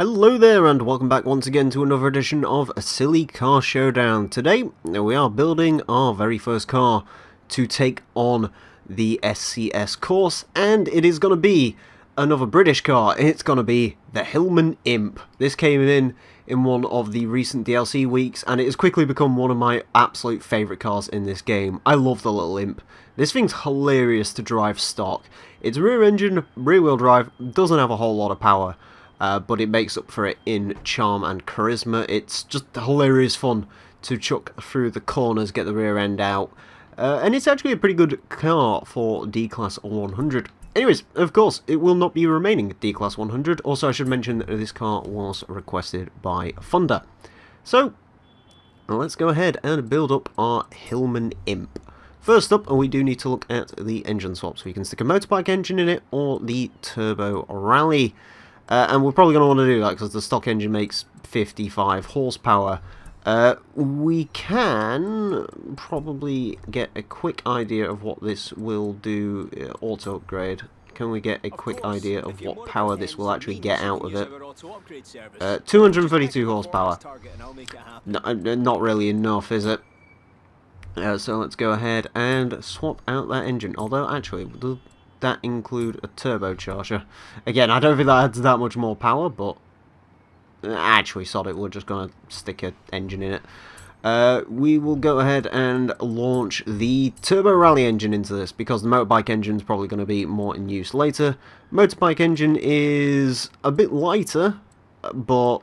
Hello there and welcome back once again to another edition of a Silly Car Showdown. Today we are building our very first car to take on the SCS course, and it is going to be another British car. It's going to be the Hillman Imp. This came in one of the recent DLC weeks, and it has quickly become one of my absolute favourite cars in this game. I love the little Imp. This thing's hilarious to drive stock. It's rear engine, rear wheel drive, doesn't have a whole lot of power. But it makes up for it in charm and charisma. It's just hilarious fun to chuck through the corners, get the rear end out. And it's actually a pretty good car for D-Class 100. Anyways, of course, it will not be remaining D-Class 100. Also, I should mention that this car was requested by Thunder. So, let's go ahead and build up our Hillman Imp. First up, we do need to look at the engine swap. So we can stick a motorbike engine in it or the Turbo Rally. And we're probably going to want to do that because the stock engine makes 55 horsepower. We can probably get a quick idea of what this will do. Auto upgrade. Can we get a quick idea of what power this will actually get out of it? 232 horsepower. Not really enough, is it? So let's go ahead and swap out that engine. Although, actually, that include a turbocharger. Again, I don't think that adds that much more power, but actually, sod it, we're just going to stick an engine in it. We will go ahead and launch the Turbo Rally engine into this, because the motorbike engine is probably going to be more in use later. Motorbike engine is a bit lighter, but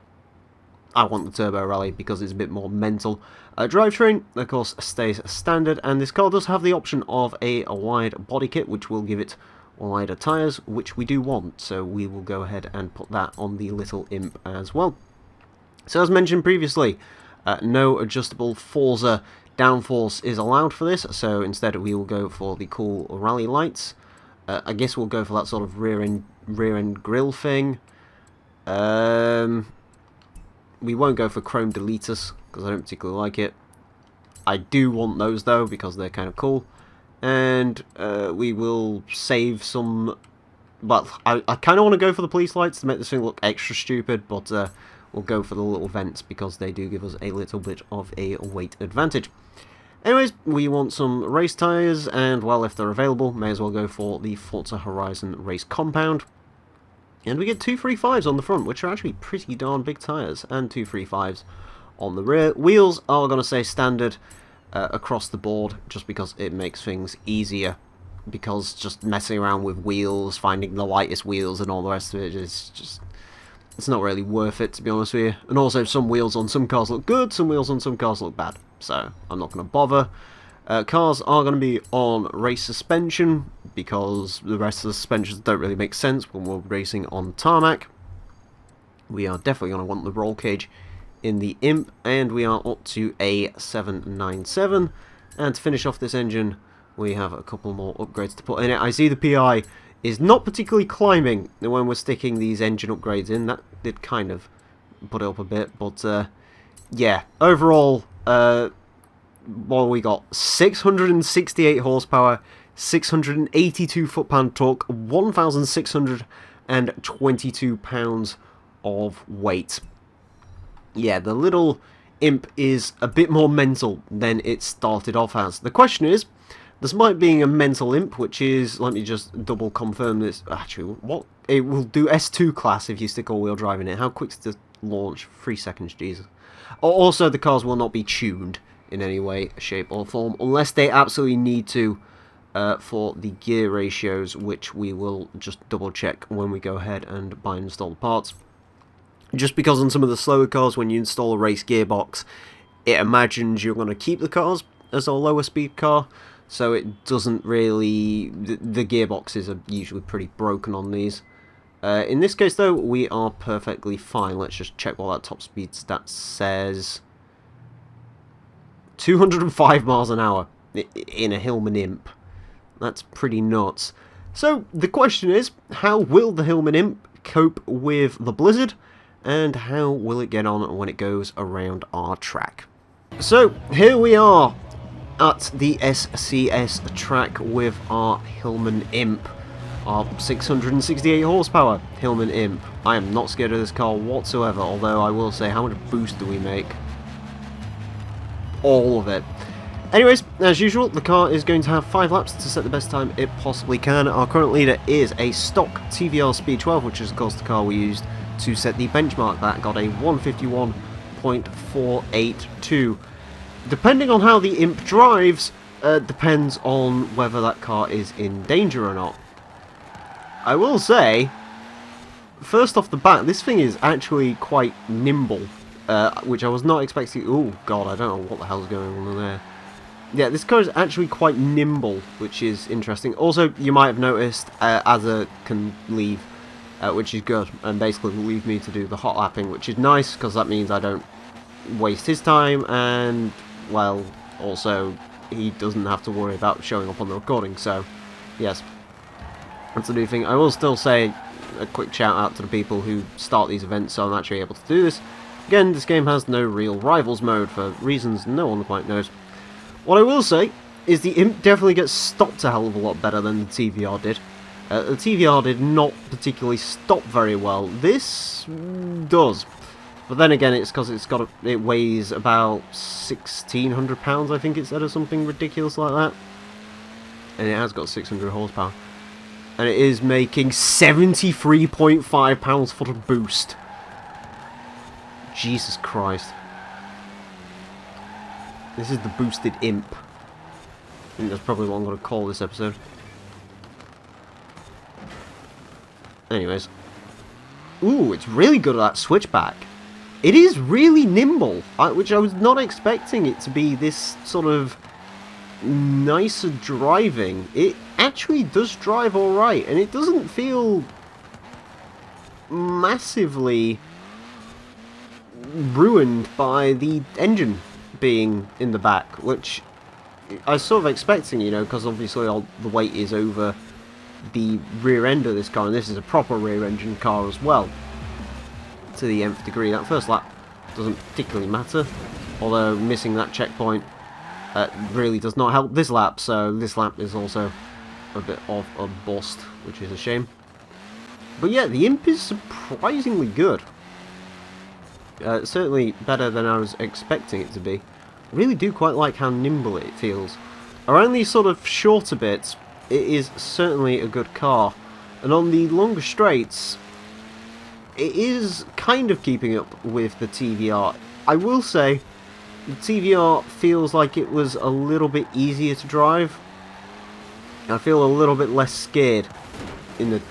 I want the Turbo Rally because it's a bit more mental. Drivetrain, of course, stays standard, and this car does have the option of a wide body kit, which will give it wider tyres, which we do want, so we will go ahead and put that on the little Imp as well. So as mentioned previously, no adjustable Forza downforce is allowed for this, so instead we will go for the cool rally lights. I guess we'll go for that sort of rear end grille thing. We won't go for chrome deleters because I don't particularly like it. I do want those though because they're kind of cool. And we will save some... Well, I kind of want to go for the police lights to make this thing look extra stupid, but we'll go for the little vents because they do give us a little bit of a weight advantage. Anyways, we want some race tyres, and well, if they're available, may as well go for the Forza Horizon Race Compound. And we get 235s on the front, which are actually pretty darn big tyres, and 235s on the rear. Wheels are going to stay standard across the board, just because it makes things easier. Because just messing around with wheels, finding the lightest wheels and all the rest of it is just... It's not really worth it, to be honest with you. And also, some wheels on some cars look good, some wheels on some cars look bad. So, I'm not going to bother. Cars are going to be on race suspension, because the rest of the suspensions don't really make sense when we're racing on tarmac. We are definitely going to want the roll cage in the Imp, and we are up to a 797. And to finish off this engine, we have a couple more upgrades to put in it. I see the PI is not particularly climbing when we're sticking these engine upgrades in. That did kind of put it up a bit, but yeah, overall... well, we got 668 horsepower, 682 foot-pound torque, 1,622 pounds of weight. Yeah, the little Imp is a bit more mental than it started off as. The question is, despite being a mental Imp, which is, let me just double confirm this, actually, what? It will do S2 class if you stick all-wheel drive in it. How quick's the launch? 3 seconds, Jesus. Also, the cars will not be tuned in any way, shape or form, unless they absolutely need to for the gear ratios, which we will just double check when we go ahead and buy and install the parts. Just because on some of the slower cars, when you install a race gearbox, it imagines you're going to keep the cars as a lower speed car, so it doesn't really... The gearboxes are usually pretty broken on these. In this case though, we are perfectly fine. Let's just check what that top speed stat says. 205 miles an hour in a Hillman Imp. That's pretty nuts. So, the question is, how will the Hillman Imp cope with the blizzard? And how will it get on when it goes around our track? So, here we are at the SCS track with our Hillman Imp. Our 668 horsepower Hillman Imp. I am not scared of this car whatsoever, although I will say, how much boost do we make? All of it. Anyways, as usual, the car is going to have 5 laps to set the best time it possibly can. Our current leader is a stock TVR Speed 12, which is of course the car we used to set the benchmark. That got a 151.482. Depending on how the Imp drives, depends on whether that car is in danger or not. I will say, first off the bat, this thing is actually quite nimble, which I was not expecting. Oh god, I don't know what the hell's going on there. Yeah, this car is actually quite nimble, which is interesting. Also, you might have noticed, Azza can leave, which is good, and basically leave me to do the hot lapping, which is nice, because that means I don't waste his time, and, well, also, he doesn't have to worry about showing up on the recording, so, yes, that's a new thing. I will still say a quick shout out to the people who start these events, so I'm actually able to do this. Again, this game has no real rivals mode, for reasons no one quite knows. What I will say is the Imp definitely gets stopped a hell of a lot better than the TVR did. The TVR did not particularly stop very well. This does. But then again, it's because it weighs about 1,600 pounds, I think it said, or something ridiculous like that. And it has got 600 horsepower. And it is making 73.5 pounds-foot of boost. Jesus Christ. This is the boosted Imp. I think that's probably what I'm going to call this episode. Anyways. Ooh, it's really good at that switchback. It is really nimble, which I was not expecting it to be this sort of nicer driving. It actually does drive alright, and it doesn't feel massively ruined by the engine being in the back, which I was sort of expecting, you know, because obviously all the weight is over the rear end of this car, and this is a proper rear engine car as well, to the nth degree. That first lap doesn't particularly matter, although missing that checkpoint really does not help this lap, so this lap is also a bit of a bust, which is a shame. But yeah, the Imp is surprisingly good. Certainly better than I was expecting it to be. I really do quite like how nimble it feels. Around these sort of shorter bits, it is certainly a good car. And on the longer straights, it is kind of keeping up with the TVR. I will say, the TVR feels like it was a little bit easier to drive. I feel a little bit less scared in the...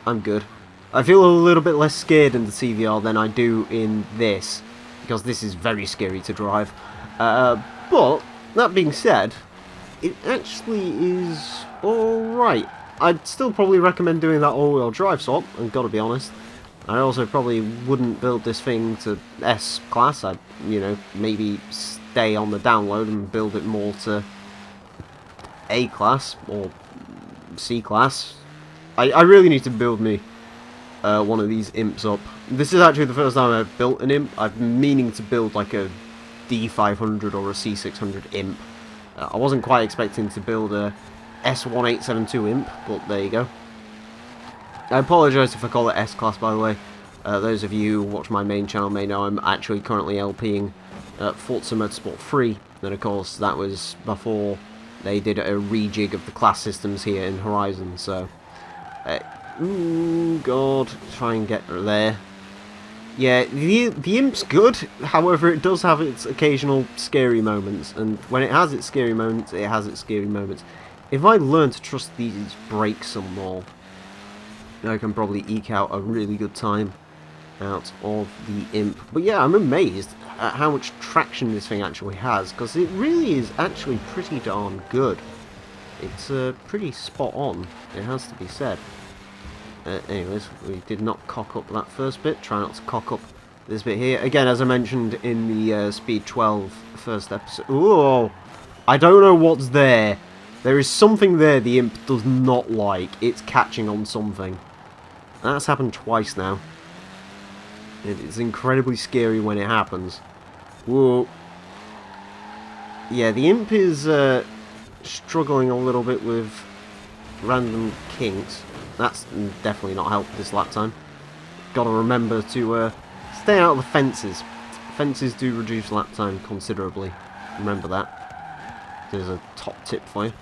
I'm good. I feel a little bit less scared in the TVR than I do in this, because this is very scary to drive. But, that being said, it actually is alright. I'd still probably recommend doing that all-wheel drive swap, I've got to be honest. I also probably wouldn't build this thing to S-Class. I'd, you know, maybe stay on the download and build it more to A-Class or C-Class. I really need to build me one of these Imps up. This is actually the first time I've built an Imp. I've been meaning to build like a D500 or a C600 Imp. I wasn't quite expecting to build a S1872 Imp, but there you go. I apologise if I call it S-Class, by the way. Those of you who watch my main channel may know I'm actually currently LPing Forza Motorsport 3. And of course, that was before they did a rejig of the class systems here in Horizon, so... ooh, God, try and get there. Yeah, the Imp's good, however it does have its occasional scary moments, and when it has its scary moments, it has its scary moments. If I learn to trust these brakes some more, I can probably eke out a really good time out of the Imp. But yeah, I'm amazed at how much traction this thing actually has, because it really is actually pretty darn good. It's pretty spot on, it has to be said. Anyways, we did not cock up that first bit. Try not to cock up this bit here. Again, as I mentioned in the Speed 12 first episode. Ooh, I don't know what's there. There is something there the Imp does not like. It's catching on something. That's happened twice now. It's incredibly scary when it happens. Whoa. Yeah, the Imp is struggling a little bit with random kinks. That's definitely not helped this lap time. got to remember to stay out of the fences. Fences do reduce lap time considerably. Remember that. There's a top tip for you.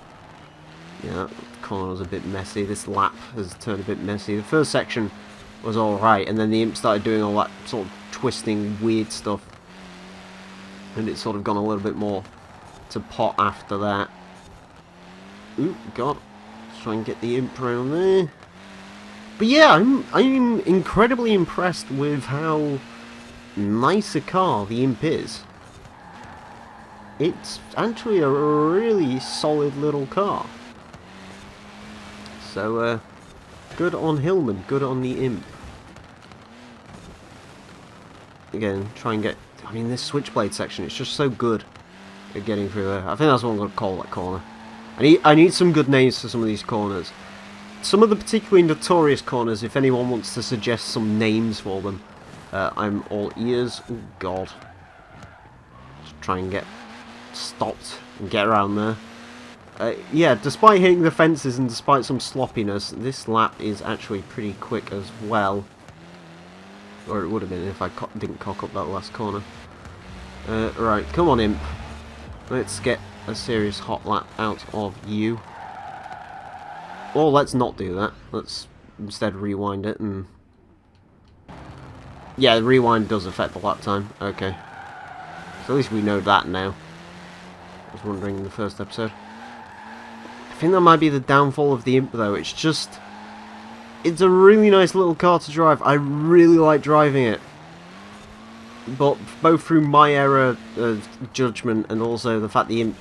Yeah, the corner was a bit messy. This lap has turned a bit messy. The first section was alright, and then the Imp started doing all that sort of twisting, weird stuff. And it's sort of gone a little bit more to pot after that. Ooh, God. Let's try and get the Imp around there. But yeah, I'm incredibly impressed with how nice a car the Imp is. It's actually a really solid little car. So, good on Hillman, good on the Imp. Again, try and get... I mean, this switchblade section, it's just so good at getting through there. I think that's what I'm going to call that corner. I need some good names for some of these corners. Some of the particularly notorious corners, if anyone wants to suggest some names for them, I'm all ears. Oh, God. Just try and get stopped and get around there. Yeah, despite hitting the fences and despite some sloppiness, this lap is actually pretty quick as well. Or it would have been if I didn't cock up that last corner. Right, come on, Imp. Let's get a serious hot lap out of you. Or let's not do that. Let's instead rewind it and... Yeah, the rewind does affect the lap time. Okay. So at least we know that now. I was wondering in the first episode. I think that might be the downfall of the Imp, though. It's just... It's a really nice little car to drive. I really like driving it. But both through my error of judgment and also the fact the Imp...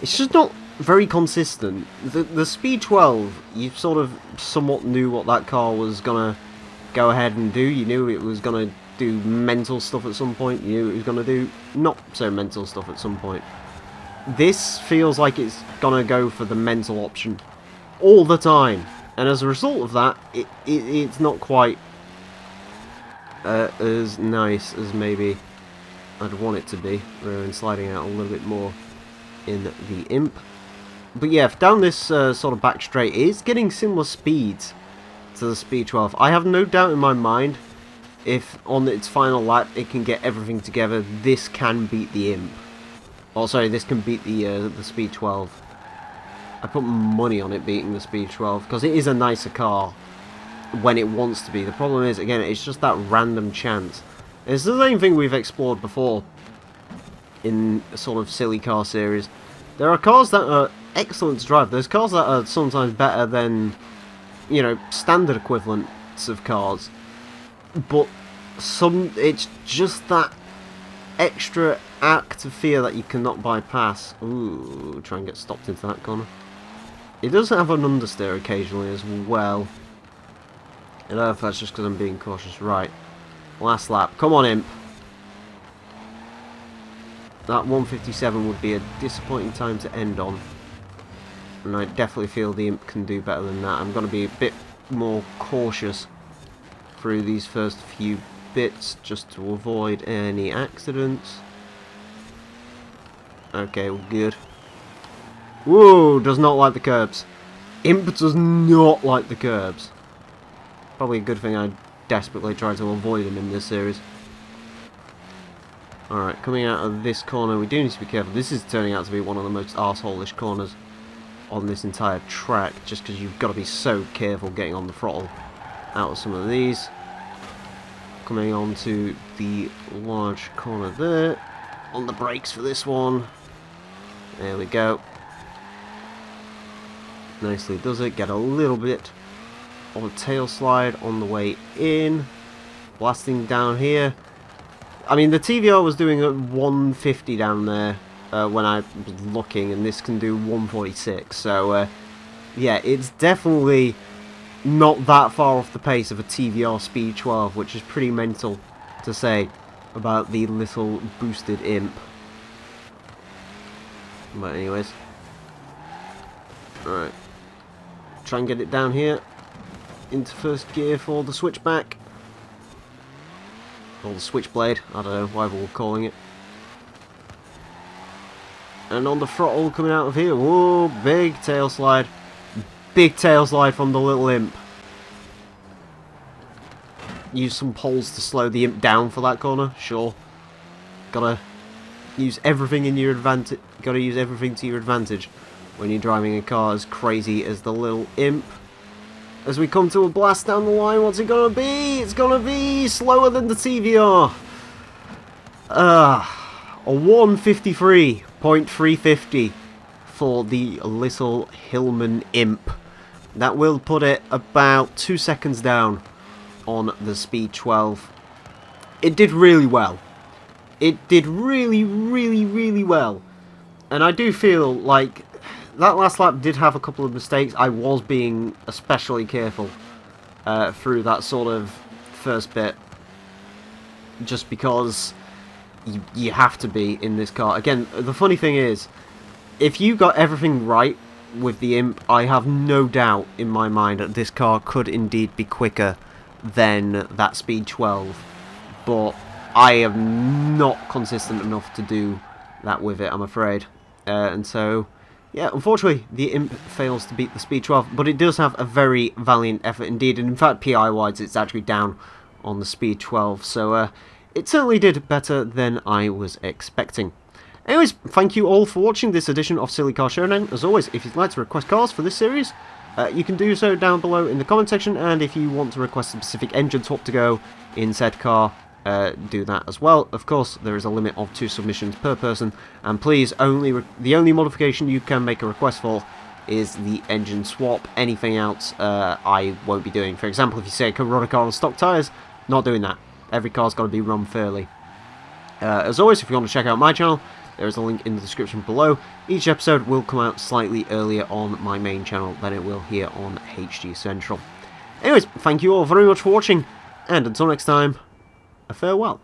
It's just not very consistent. The Speed 12, you sort of somewhat knew what that car was going to go ahead and do. You knew it was going to do mental stuff at some point. You knew it was going to do not so mental stuff at some point. This feels like it's going to go for the mental option all the time. And as a result of that, it's not quite as nice as maybe I'd want it to be. Rather than sliding out a little bit more in the Imp. But yeah, down this sort of back straight, it's getting similar speeds to the Speed 12. I have no doubt in my mind if on its final lap it can get everything together, this can beat the Imp. Oh, sorry, this can beat the Speed 12. I put money on it beating the Speed 12 because it is a nicer car when it wants to be. The problem is, again, it's just that random chance. It's the same thing we've explored before in a sort of silly car series. There are cars that are excellent to drive. There's cars that are sometimes better than, you know, standard equivalents of cars. But it's just that extra act of fear that you cannot bypass. Ooh, try and get stopped into that corner. It does have an understeer occasionally as well. I don't know if that's just because I'm being cautious. Right, last lap. Come on, Imp. That 157 would be a disappointing time to end on. And I definitely feel the Imp can do better than that. I'm going to be a bit more cautious through these first few bits just to avoid any accidents. Okay, we're good. Whoa, does not like the curbs. Imp does not like the curbs. Probably a good thing I desperately tried to avoid him in this series. Alright, coming out of this corner, we do need to be careful. This is turning out to be one of the most arsehole-ish corners on this entire track, just because you've got to be so careful getting on the throttle out of some of these. Coming on to the large corner there. On the brakes for this one. There we go. Nicely does it. Get a little bit of a tail slide on the way in. Blasting down here. I mean, the TVR was doing a 150 down there when I was looking, and this can do 146. So, yeah, it's definitely not that far off the pace of a TVR Speed 12, which is pretty mental to say about the little boosted Imp. But anyways. Alright. Try and get it down here. Into first gear for the switchback. Or the switchblade, I don't know, whatever we're calling it. And on the throttle coming out of here, whoa, big tail slide. Big tail slide from the little Imp. use some poles to slow the Imp down for that corner, sure. Gotta use everything in your advantage. Gotta use everything to your advantage when you're driving a car as crazy as the little Imp. As we come to a blast down the line, what's it gonna be? It's gonna be slower than the TVR. A 153.350 for the little Hillman Imp. That will put it about 2 seconds down on the Speed 12. It did really well. It did really, really, really well. And I do feel like that last lap did have a couple of mistakes. I was being especially careful through that sort of first bit. Just because you have to be in this car. Again, the funny thing is, if you got everything right with the Imp, I have no doubt in my mind that this car could indeed be quicker than that Speed 12. But I am not consistent enough to do that with it, I'm afraid. And so, yeah, unfortunately, the Imp fails to beat the Speed 12, but it does have a very valiant effort indeed. And in fact, PI-wise, it's actually down on the Speed 12. So, it certainly did better than I was expecting. Anyways, thank you all for watching this edition of Silly Car Showdown. As always, if you'd like to request cars for this series, you can do so down below in the comment section, and if you want to request a specific engine swap to go in said car, do that as well. Of course, there is a limit of 2 submissions per person, and please, the only modification you can make a request for is the engine swap. Anything else, I won't be doing. For example, if you say I can run a car on stock tyres, not doing that. Every car's got to be run fairly. As always, if you want to check out my channel, there is a link in the description below. Each episode will come out slightly earlier on my main channel than it will here on HG Central. Anyways, thank you all very much for watching, and until next time, a farewell.